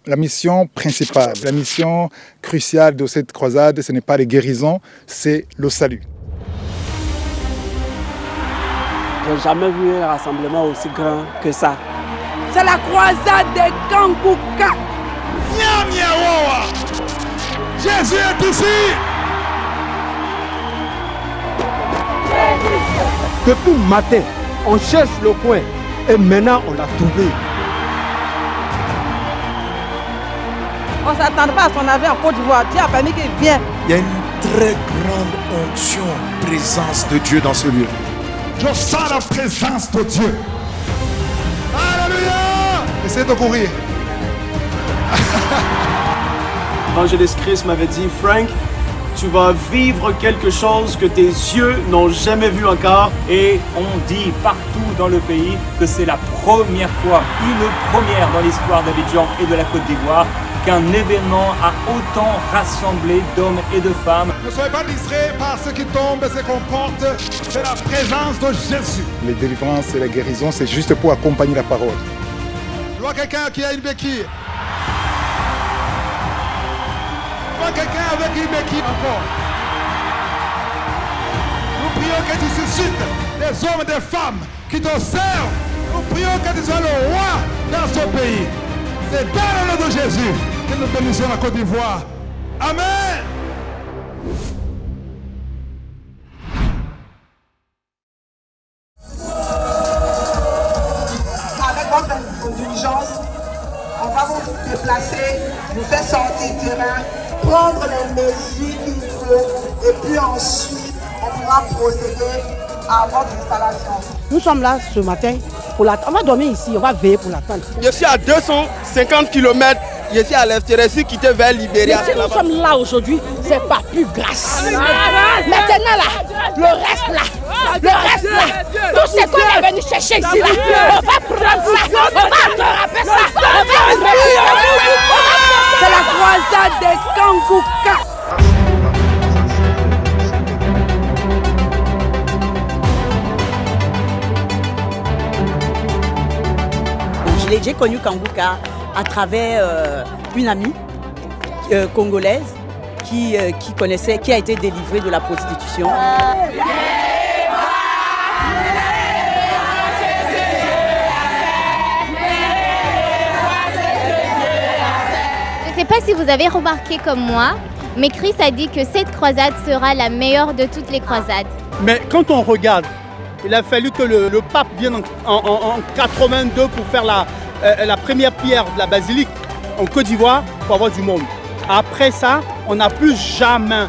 La mission principale, la mission cruciale de cette croisade, ce n'est pas les guérisons, c'est le salut. Je n'ai jamais vu un rassemblement aussi grand que ça. C'est la croisade des Kangouka. Jésus est ici. Depuis le matin, on cherche le coin et maintenant on l'a trouvé. On ne s'attendait pas à son avis en Côte d'Ivoire. Dieu a permis qu'il vienne. Il y a une très grande onction, présence de Dieu dans ce lieu. Je sens la présence de Dieu. Alléluia! Essayez de courir. L'évangéliste Chris m'avait dit, Frank, tu vas vivre quelque chose que tes yeux n'ont jamais vu encore. Et on dit partout dans le pays que c'est la première fois, une première dans l'histoire d'Abidjan et de la Côte d'Ivoire, qu'un événement a autant rassemblé d'hommes et de femmes. Ne soyez pas distraits par ce qui tombe et ce qu'on porte. C'est la présence de Jésus. Les délivrances et la guérison, c'est juste pour accompagner la parole. Je vois quelqu'un qui a une béquille. Je vois quelqu'un avec une béquille encore. Nous prions que tu suscites des hommes et des femmes qui te servent. Nous prions que tu sois le roi dans ce pays. C'est dans le nom de Jésus que nous bénissons la Côte d'Ivoire. Amen. Avec votre indulgence, on va vous déplacer, vous faire sortir du terrain, prendre les mesures qu'il faut et puis ensuite on pourra procéder à votre installation. Nous sommes là ce matin pour l'attendre. On va dormir ici, on va veiller pour l'attendre. Je suis à 250 km, je suis à l'extérieur, je suis quitté vers Libéria. Mais si nous sommes là aujourd'hui, c'est pas plus grâce. Maintenant là, le reste là, tout ce qu'on est venu chercher ici là, on va prendre ça, on va attraper ça, on va c'est la croisade des Kangouka. J'ai connu Kangouka à travers une amie congolaise qui a été délivrée de la prostitution. Je ne sais pas si vous avez remarqué comme moi, mais Chris a dit que cette croisade sera la meilleure de toutes les croisades. Mais quand on regarde, il a fallu que le pape vienne en 82 pour faire la première pierre de la basilique en Côte d'Ivoire pour avoir du monde. Après ça, on n'a plus jamais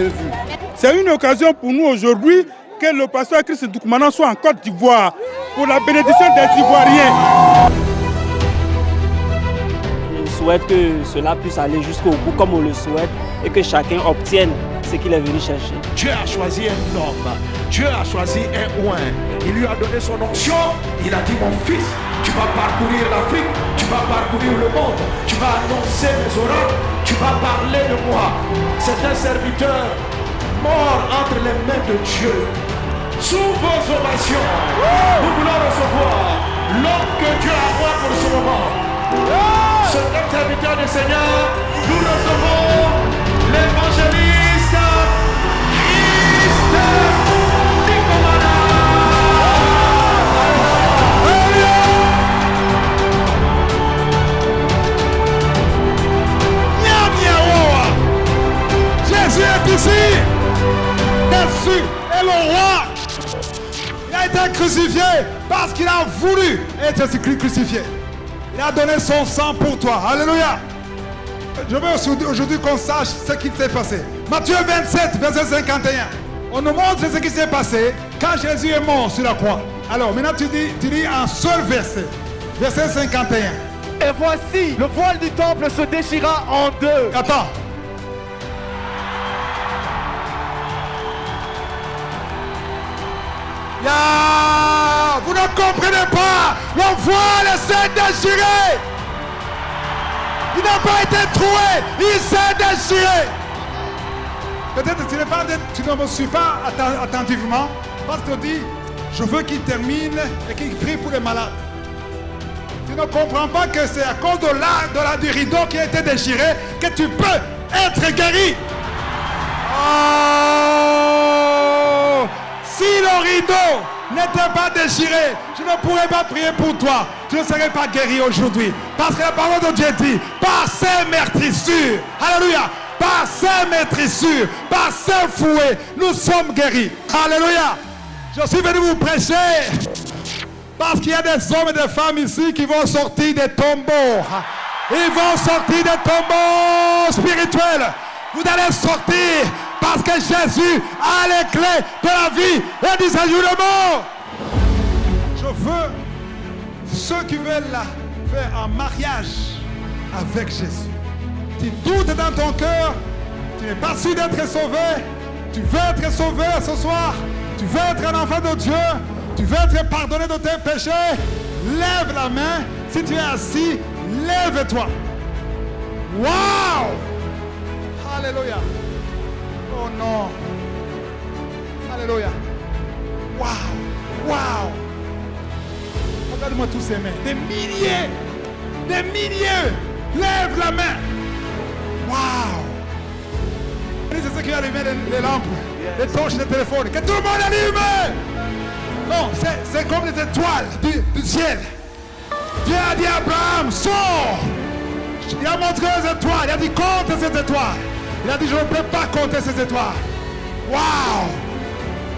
vu. C'est une occasion pour nous aujourd'hui que le pasteur Chris Doukoumana soit en Côte d'Ivoire pour la bénédiction des Ivoiriens. Je souhaite que cela puisse aller jusqu'au bout comme on le souhaite et que chacun obtienne ce qu'il est venu chercher. Dieu a choisi un homme, Dieu a choisi un oint. Il lui a donné son onction. Il a dit, mon fils, tu vas parcourir l'Afrique, tu vas parcourir le monde, tu vas annoncer mes oracles, tu vas parler de moi. C'est un serviteur mort entre les mains de Dieu. Sous vos ovations, nous voulons recevoir l'homme que Dieu a envoyé pour ce moment. Ce serviteur du Seigneur, nous recevons l'évangéliste Christ Doukoumana. Jésus est ici. Jésus est le roi. Il a été crucifié parce qu'il a voulu être crucifié. Il a donné son sang pour toi. Alléluia. Je veux aujourd'hui qu'on sache ce qui s'est passé. Matthieu 27, verset 51. On nous montre ce qui s'est passé quand Jésus est mort sur la croix. Alors maintenant tu dis un seul verset. Verset 51. Et voici, le voile du temple se déchira en deux. Attends. Vous ne comprenez pas. Le voile s'est déchiré. Il n'a pas été troué. Il s'est déchiré. Peut-être que tu ne me suis pas attentivement. Parce que tu dis, je veux qu'il termine et qu'il prie pour les malades. Tu ne comprends pas que c'est à cause du rideau qui a été déchiré que tu peux être guéri. Oh! Si le rideau n'était pas déchiré, je ne pourrais pas prier pour toi. Tu ne serais pas guéri aujourd'hui. Parce que la parole de Dieu dit, par ses meurtrissures, alléluia, par ses meurtrissures, par ses fouets, nous sommes guéris. Alléluia. Je suis venu vous prêcher. Parce qu'il y a des hommes et des femmes ici qui vont sortir des tombeaux. Ils vont sortir des tombeaux spirituels. Vous allez sortir parce que Jésus a les clés de la vie et du salut. Je veux ceux qui veulent faire un mariage avec Jésus. Si tout est dans ton cœur, tu n'es pas sûr d'être sauvé, tu veux être sauvé ce soir, tu veux être un enfant de Dieu, tu veux être pardonné de tes péchés, lève la main. Si tu es assis, lève-toi. Wow! Alléluia. Oh non. Alléluia. Wow. Wow. Regarde-moi tous ces mains. Des milliers. Des milliers. Lève la main. Wow. C'est ce qui allume les lampes, les torches, les téléphones. Que tout le monde allume. Non, c'est comme les étoiles du ciel. Dieu a dit à Abraham, sors. Il a montré les étoiles. Il a dit, compte ces étoiles. Il a dit, je ne peux pas compter ces étoiles. Waouh!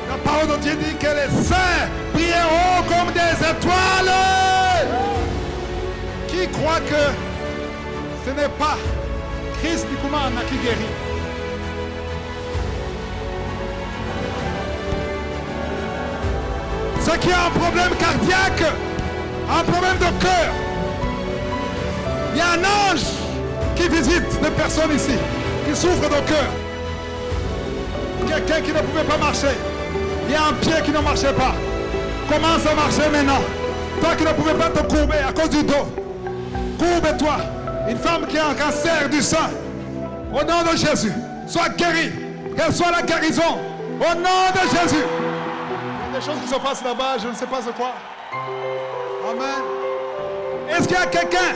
La parole de Dieu dit que les saints brilleront comme des étoiles. Qui croit que ce n'est pas Christ Ndikumana qui guérit? Ceux qui ont un problème cardiaque, un problème de cœur, il y a un ange qui visite des personnes ici qui souffrent de cœur. Quelqu'un qui ne pouvait pas marcher. Il y a un pied qui ne marchait pas. Commence à marcher maintenant. Toi qui ne pouvais pas te courber à cause du dos. Courbe-toi. Une femme qui a un cancer du sein. Au nom de Jésus, sois guérie. Qu'elle soit la guérison. Au nom de Jésus. Il y a des choses qui se passent là-bas, je ne sais pas c'est quoi. Amen. Est-ce qu'il y a quelqu'un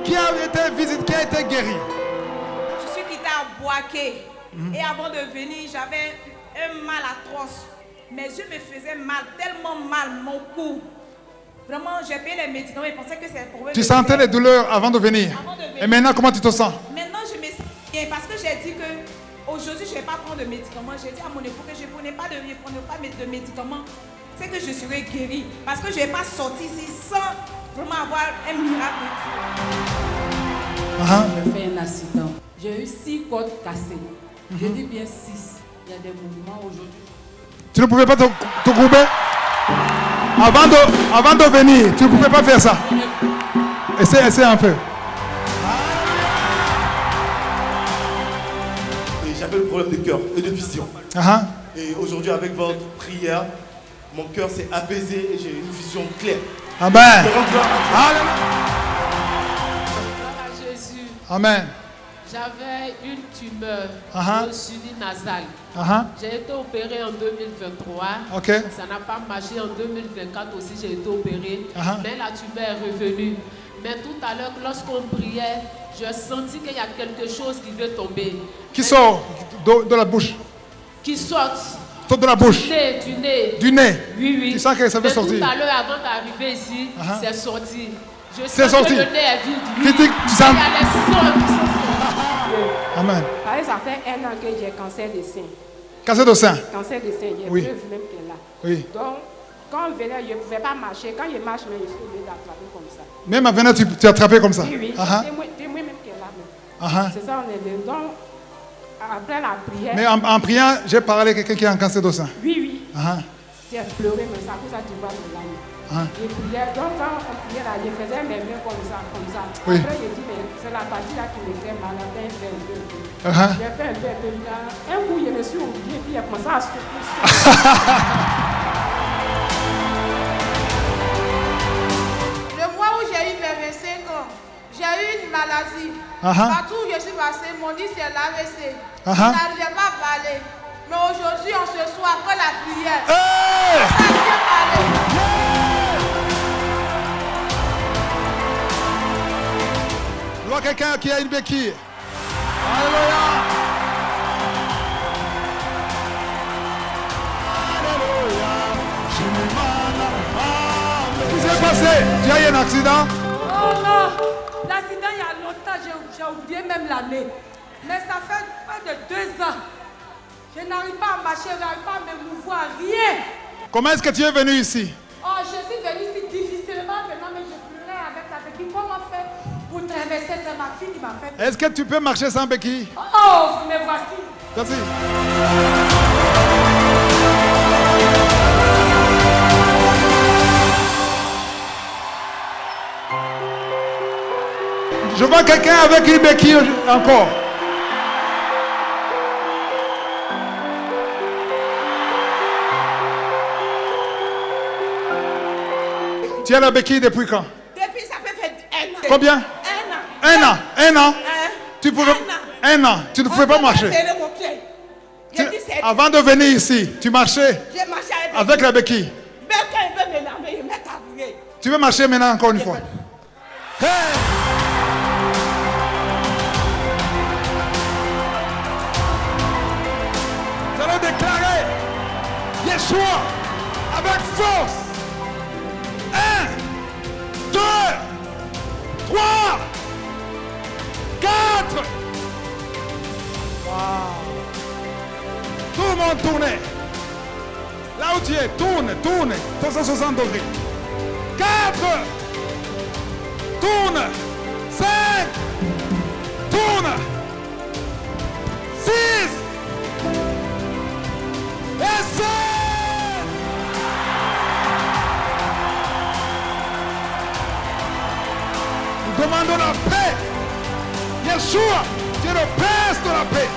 qui a été visité, qui a été guéri? Je suis quitté à Boaké. Et avant de venir, j'avais un mal atroce. Mes yeux me faisaient mal, tellement mal, mon cou. Vraiment, j'ai payé les médicaments et pensais que c'est pour eux. Tu sentais les douleurs avant de venir? Et maintenant, comment tu te sens? Maintenant, je me sens bien parce que j'ai dit que aujourd'hui, je ne vais pas prendre de médicaments. J'ai dit à mon époux que je ne prenais pas de médicaments. C'est que je serai guérie. Parce que je ne vais pas sortir ici sans vraiment avoir un miracle. J'ai fait un accident. J'ai eu 6 côtes cassées. Je dis bien 6. Il y a des mouvements aujourd'hui. Tu ne pouvais pas te courber? Avant de venir, tu ne pouvais pas faire ça. Essaie un peu. J'avais le problème de cœur et de vision. Et aujourd'hui, avec votre prière, mon cœur s'est apaisé et j'ai une vision claire. Amen. Jésus. Amen. J'avais une tumeur au suivi nasal. J'ai été opéré en 2023. Ça n'a pas marché en 2024 aussi, j'ai été opéré. Mais la tumeur est revenue. Mais tout à l'heure, lorsqu'on priait, j'ai senti qu'il y a quelque chose qui veut tomber. Qui sort de la bouche? Qui sort de la bouche? Du nez. Du nez? Oui, oui. Tu sens que ça veut sortir? Tout à l'heure, avant d'arriver ici, c'est sorti. Je sens que le nez est vide. Tu sens? Il y a les sons qui sont sortis. Amen. Ça fait 1 an que j'ai cancer de sein. Cancer de sein? Cancer de sein, il y a oui. preuve même qu'elle est là. Oui. Donc, quand on venait, je ne pouvais pas marcher. Quand je marche, je suis obligée d'attraper comme ça. Même à venir, tu attrapais comme ça? Oui, oui. C'est moi-même qui est là. C'est ça, on est venu. Donc, après la prière... Mais en priant, j'ai parlé à quelqu'un qui a un cancer de sein? Oui, oui. J'ai pleuré, mais ça, pour ça, tu vois mes larmes. Je priais. Donc, quand on priait là, je faisais mes mains comme ça. Oui. Après, j'ai dit, mais c'est la partie là qui me fait mal. Après, j'ai fait un peu. J'ai fait un peu. Un coup, je me suis oublié, puis il a commencé à secouer. Le mois où j'ai eu mes 25 ans, j'ai eu une maladie. Partout où je suis passée, mon dit c'est l'AVC. Je n'arrivais pas à parler. Mais aujourd'hui, on se soit après la prière. Ça vient parler. vois quelqu'un qui a une béquille. Alléluia. Qu'est-ce qui s'est passé? Tu as eu un accident? Oh non, l'accident il y a longtemps, j'ai oublié même l'année. Mais ça fait près de 2 ans. Je n'arrive pas à marcher, je n'arrive pas à me mouvoir, rien. Comment est-ce que tu es venu ici? Oh, je suis venue ici difficilement maintenant, mais je pleurais avec la béquille. Comment faire pour traverser? C'est ma fille qui m'a fait. Est-ce que tu peux marcher sans béquille? Oh, me voici. Merci. Je vois quelqu'un avec une béquille encore. Tu as la béquille depuis quand? Depuis ça peut faire 1 an. Combien? 1 an. 1 an. Tu pouvais... 1 an. Tu ne pouvais pas marcher. Avant de venir ici, tu marchais avec la béquille. Mais quand il veut me laver, il met à brûler. Tu veux marcher maintenant encore une fois? Hey! Nous allons déclarer Yeshua avec force. 1, 2, 3, 4. Wow. Tout le monde tournait. Là où tu es, tourne, 360 degrés. 4. Tourne. 5. Tourne. 6. Et 7. Nous demandons la paix. Yeshua, tu es le prince de la paix.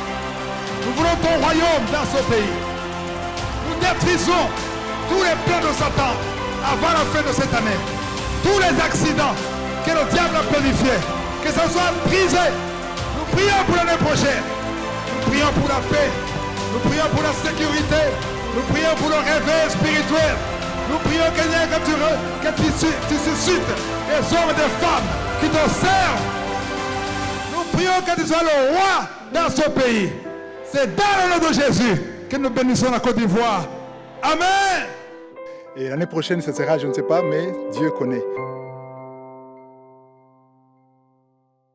Nous voulons ton royaume dans ce pays. Nous détruisons tous les plans de Satan avant la fin de cette année. Tous les accidents que le diable a planifiés, que ce soit brisé. Nous prions pour l'année prochaine. Nous prions pour la paix. Nous prions pour la sécurité. Nous prions pour le réveil spirituel. Nous prions que tu suscites des hommes et des femmes qui te servent. Nous prions que tu sois le roi dans ce pays. C'est dans le nom de Jésus que nous bénissons la Côte d'Ivoire. Amen. Et l'année prochaine, ce sera, je ne sais pas, mais Dieu connaît.